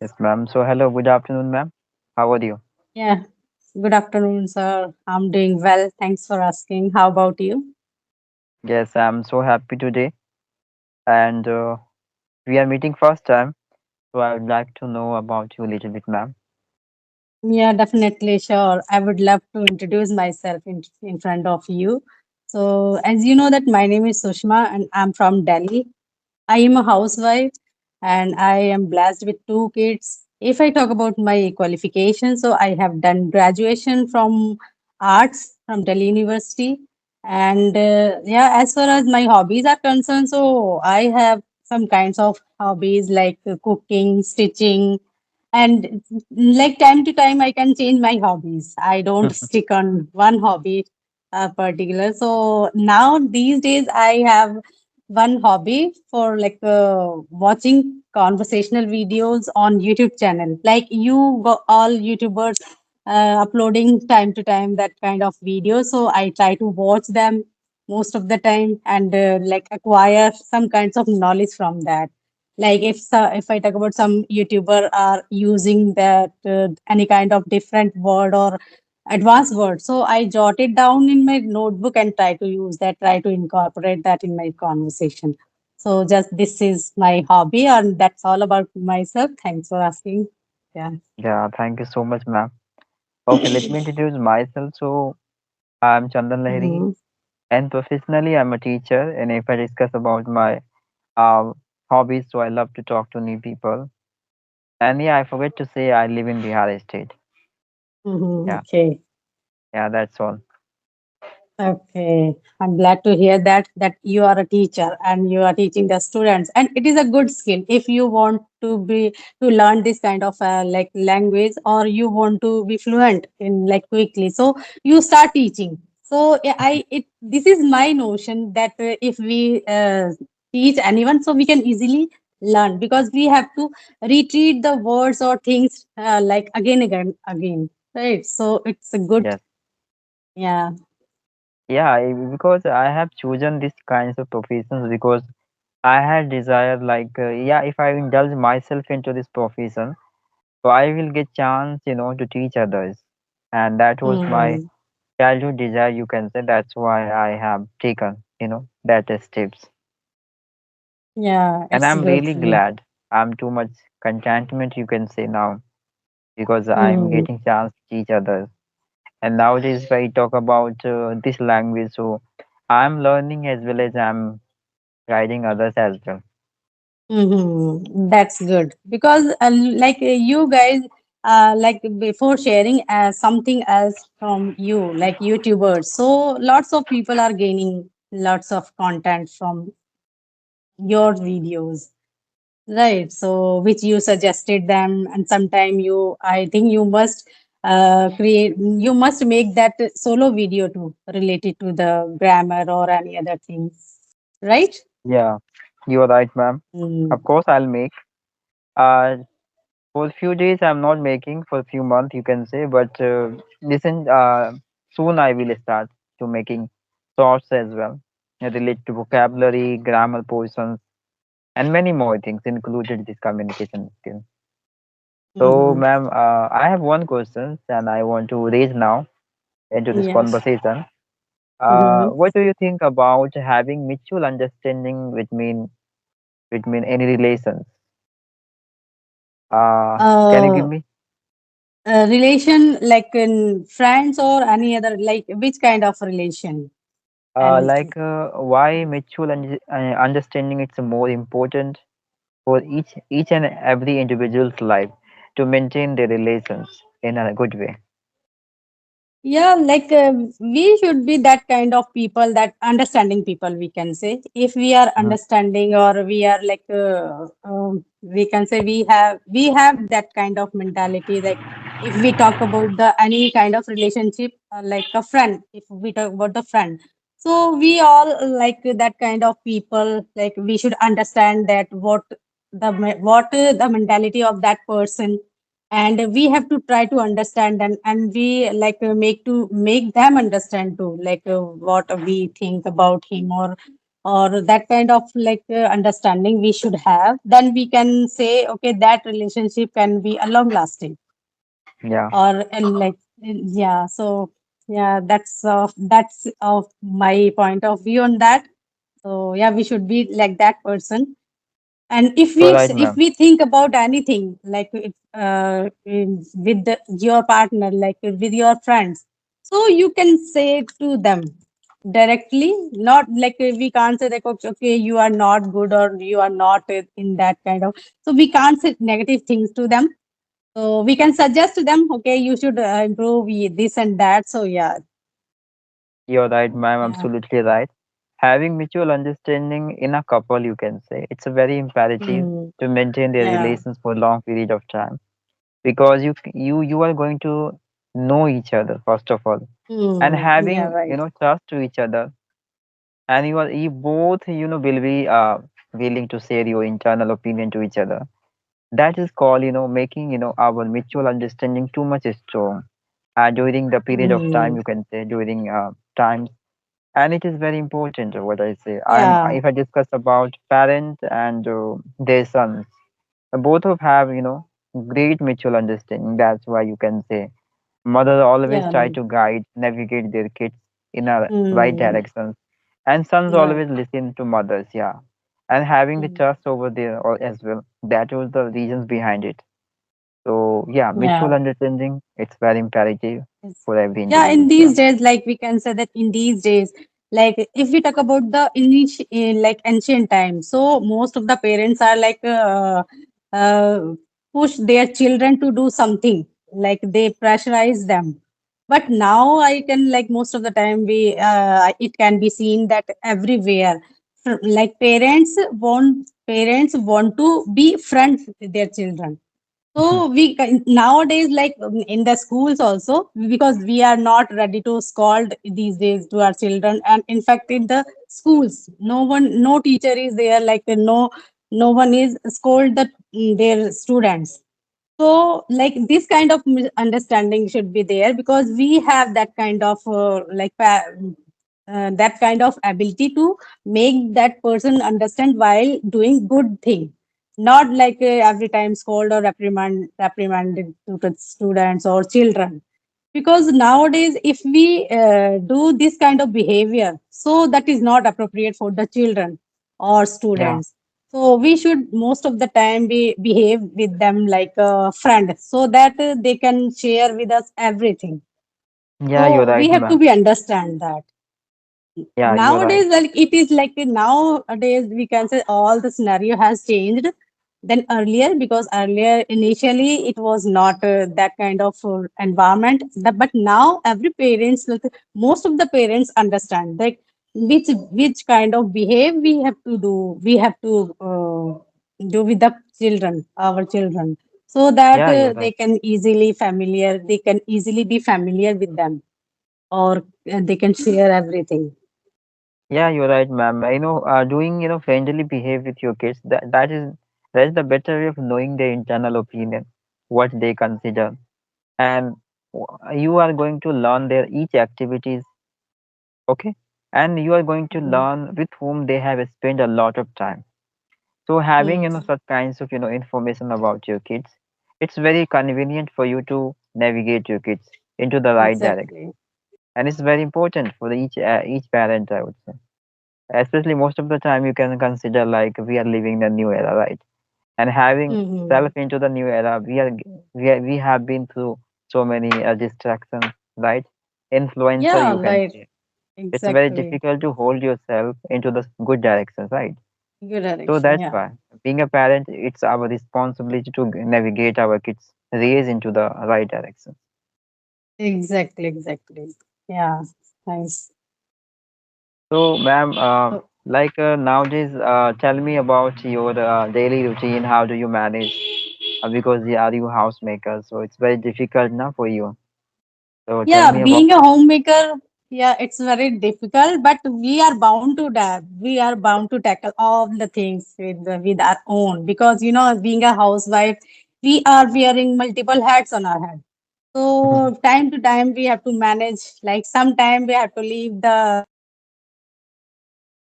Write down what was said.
Yes, ma'am. So, hello, good afternoon, ma'am. How are you? Yeah. Good afternoon, sir. I'm doing well. Thanks for asking. How about you? Yes, I'm so happy today, and we are meeting first time. So, I would like to know about you a little bit, ma'am. Yeah, definitely. Sure. I would love to introduce myself in front of you. So, as you know that my name is Sushma and I'm from Delhi. I am a housewife and I am blessed with two kids. If I talk about my qualifications, so I have done graduation from arts from Delhi University. And yeah, as far as my hobbies are concerned, so I have some kinds of hobbies like cooking, stitching, and like time to time I can change my hobbies. I don't stick on one hobby particular. So now these days I have one hobby for like watching conversational videos on YouTube channel. Like you go all YouTubers uploading time to time that kind of video. So I try to watch them most of the time and like acquire some kinds of knowledge from that. Like if I talk about some YouTuber are using that any kind of different word or advanced word, so I jot it down in my notebook and try to use that, try to incorporate that in my conversation. So just this is my hobby, and that's all about myself. Thanks for asking. Yeah. Yeah, thank you so much, ma'am. Okay, let me introduce myself. So, I'm Chandan Lahiri, Mhm. and professionally, I'm a teacher. And if I discuss about my uh, hobbies, so I love to talk to new people. And yeah, I forget to say I live in Bihar state. Mhm. Yeah, Okay. yeah, that's all. Okay, I'm glad to hear that you are a teacher and you are teaching the students, and it is a good skill if you want to learn this kind of like language, or you want to be fluent in like quickly. So you start teaching. So yeah, I it this is my notion that if we teach anyone, so we can easily learn because we have to retreat the words or things like again, right? So it's a good, Yes. yeah. Yeah, because I have chosen this kinds of professions because I had desire like yeah, if I indulge myself into this profession, so I will get chance, to teach others, and that was my Mm. childhood desire. You can say that's why I have taken, that steps, Yeah, and it's I'm good. really Yeah. glad. I'm too much contentment, you can say now, because I'm Mm. getting chance to teach others. And nowadays, if I talk about this language, so I'm learning as well as I'm guiding others as well. That's good because like you guys like before sharing something else from you like YouTubers, so lots of people are gaining lots of content from your videos, right? So which you suggested them, and sometime I think you must you must make that solo video too related to the grammar or any other things, right? Yeah, you are right, ma'am. Mm. Of course, I'll make. Uh, for a few days, I'm not making. For a few months, you can say. But listen, soon I will start to making shorts as well, related to vocabulary, grammar portions, and many more things included this communication skill. So, Mhm. ma'am, I have one question, and I want to raise now into this Yes. conversation. Mhm. What do you think about having mutual understanding between any relations? Can you give Uh, me? relation like in friends or any other, like which kind of relation? And Why mutual understanding it's more important for each and every individual's life to maintain their relations in a good way. yeah, like we should be that kind of people, that understanding people, we can say. If we are Mhm. understanding, or we are like, we can say we have that kind of mentality. Like if we talk about the any kind of relationship, like a friend, if we talk about the friend, so we all like that kind of people. Like we should understand that what the mentality of that person, and we have to try to understand, and we like make them understand too, like what we think about him, or or that kind of understanding we should have, then we can say okay, that relationship can be a long lasting. Yeah, Or and yeah, so yeah, that's of my point of view on that. So yeah, we should be like that person. And you're right, if ma'am. we think about anything with your partner, like with your friends, so you can say to them directly, not we can't say that okay, okay, you are not good or you are not in that kind of. So we can't say negative things to them. So we can suggest to them, okay, you should improve this and that. So yeah, You're right, ma'am. yeah, Absolutely right. Having mutual understanding in a couple, you can say, it's a very imperative mm, to maintain their yeah, relations for a long period of time because you are going to know each other first of all, and yeah, having right, trust to each other, and you both will be willing to share your internal opinion to each other. That is called making our mutual understanding too much strong during the period of time, mm, you can say, during times. And it is very important what I say. yeah, If I discuss about parents and their sons, both of have great mutual understanding. That's why you can say mother always yeah, try right, to guide, navigate their kids in a right mm, direction, and sons right. always listen to mothers. Yeah, and having the Mm. trust over there as well. That was the reasons behind it. So yeah, mutual Yeah. understanding, it's very imperative Yes. for every Yeah, individual. in Yeah. these days, like we can say that in these days, like if we talk about the like ancient times, so most of the parents are uh, push their children to do something, like they pressurize them. But now I can like most of the time we it can be seen that everywhere, like parents want to be friends with their children. So nowadays, like in the schools also, because we are not ready to scold these days to our children, and in fact, in the schools, no teacher is there. No one is scold their students. So, like this kind of understanding should be there because we have that kind of that kind of ability to make that person understand while doing good thing, not every time scold or reprimanded to the students or children. Because nowadays, if we do this kind of behavior, so that is not appropriate for the children or Yeah. students. So we should most of the time be behave with them like a friend, so that they can share with us everything. Yeah, you're So we right, have to ma'am. be understand that. Yeah, you're right. Nowadays, like it is like nowadays we can say all the scenario has changed than earlier, because earlier initially it was not that kind of environment. But now every parents, like most of the parents understand like which kind of behave we have to do with the children, our children, so that Yeah, you're right. they can easily be familiar with them, or they can share everything. Yeah, you're right, ma'am. Doing, friendly behave with your kids, that is the better way of knowing their internal opinion, what they consider. And you are going to learn their each activities, okay? And you are going to Mhm. learn with whom they have spent a lot of time. So having, Mm, such kinds of, information about your kids, it's very convenient for you to navigate your kids into the right direction. exactly. And it's very important for each parent, I would say. Especially most of the time, you can consider like we are living the new era, right? And having Hmm. self into the new era, we have been through so many distractions, right? Influencer, Yeah, you can right. say. It's very Exactly. difficult to hold yourself into the good direction, right? Good So direction. that's Yeah. why being a parent, it's our responsibility to navigate our kids raise into the right direction. Exactly. Exactly. Yeah. Nice. So, ma'am, So, nowadays, tell me about your daily routine. How do you manage? Because you are you housemaker, so it's very difficult now for you. So tell yeah, me about being a it. homemaker, yeah, it's very difficult, but we are bound to that. We are bound to tackle all the things with our own, because being a housewife, we are wearing multiple hats on our head. So time to time we have to manage. Like sometime we have to leave the